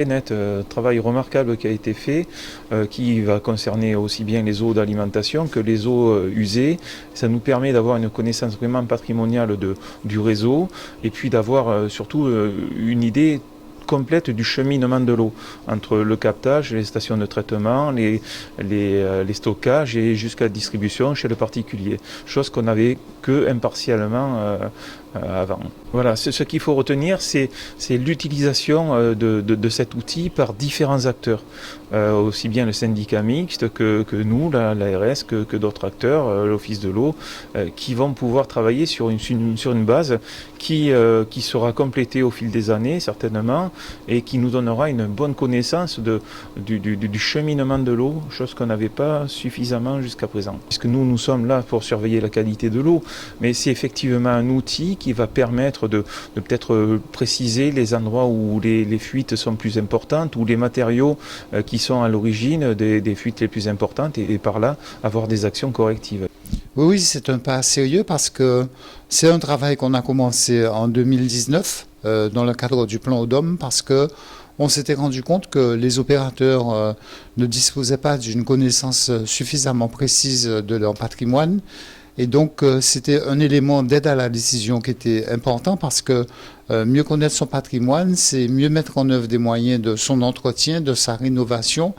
Net, travail remarquable qui a été fait, qui va concerner aussi bien les eaux d'alimentation que les eaux usées. Ça nous permet d'avoir une connaissance vraiment patrimoniale du réseau et puis d'avoir surtout une idée complète du cheminement de l'eau entre le captage, les stations de traitement, les stockages et jusqu'à la distribution chez le particulier. Chose qu'on n'avait que impartialement avant. Voilà, ce qu'il faut retenir, c'est l'utilisation de cet outil par différents acteurs, aussi bien le syndicat mixte que nous, l'ARS, que d'autres acteurs, l'Office de l'eau, qui vont pouvoir travailler sur une base qui sera complétée au fil des années, certainement, et qui nous donnera une bonne connaissance du cheminement de l'eau, chose qu'on n'avait pas suffisamment jusqu'à présent. Puisque nous sommes là pour surveiller la qualité de l'eau, mais c'est effectivement un outil qui va permettre de peut-être préciser les endroits où les fuites sont plus importantes, ou les matériaux qui sont à l'origine des fuites les plus importantes, et par là avoir des actions correctives. Oui, c'est un pas sérieux parce que c'est un travail qu'on a commencé en 2019 dans le cadre du plan ODOM, parce que on s'était rendu compte que les opérateurs ne disposaient pas d'une connaissance suffisamment précise de leur patrimoine. Et donc, c'était un élément d'aide à la décision qui était important, parce que mieux connaître son patrimoine, c'est mieux mettre en œuvre des moyens de son entretien, de sa rénovation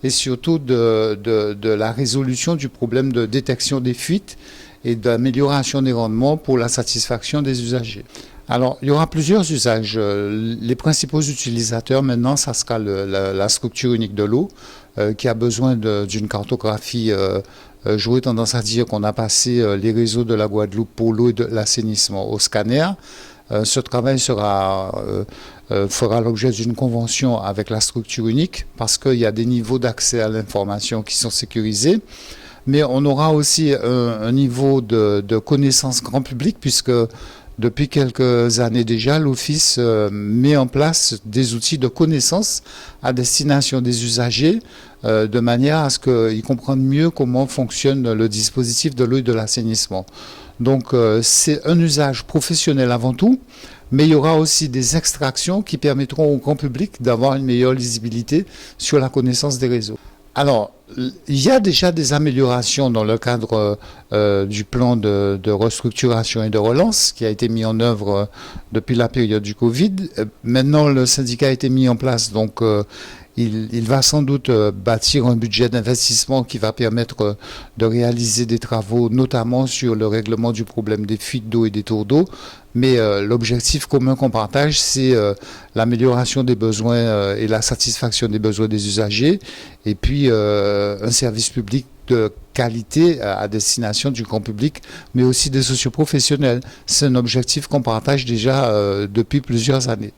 et surtout de la résolution du problème de détection des fuites et d'amélioration des rendements pour la satisfaction des usagers. Alors, il y aura plusieurs usages. Les principaux utilisateurs maintenant, ça sera la structure unique de l'eau, qui a besoin d'une cartographie. J'aurais tendance à dire qu'on a passé les réseaux de la Guadeloupe pour l'eau et de l'assainissement au scanner. Ce travail fera l'objet d'une convention avec la structure unique, parce qu'il y a des niveaux d'accès à l'information qui sont sécurisés. Mais on aura aussi un niveau de connaissance grand public, puisque depuis quelques années déjà, l'Office met en place des outils de connaissance à destination des usagers, de manière à ce qu'ils comprennent mieux comment fonctionne le dispositif de l'eau et de l'assainissement. Donc c'est un usage professionnel avant tout, mais il y aura aussi des extractions qui permettront au grand public d'avoir une meilleure lisibilité sur la connaissance des réseaux. Alors, il y a déjà des améliorations dans le cadre du plan de restructuration et de relance qui a été mis en œuvre depuis la période du Covid. Maintenant, le syndicat a été mis en place, donc il va sans doute bâtir un budget d'investissement qui va permettre de réaliser des travaux, notamment sur le règlement du problème des fuites d'eau et des tours d'eau. Mais l'objectif commun qu'on partage, c'est l'amélioration des besoins et la satisfaction des besoins des usagers, et puis un service public de qualité à destination du grand public, mais aussi des socioprofessionnels. C'est un objectif qu'on partage déjà depuis plusieurs années.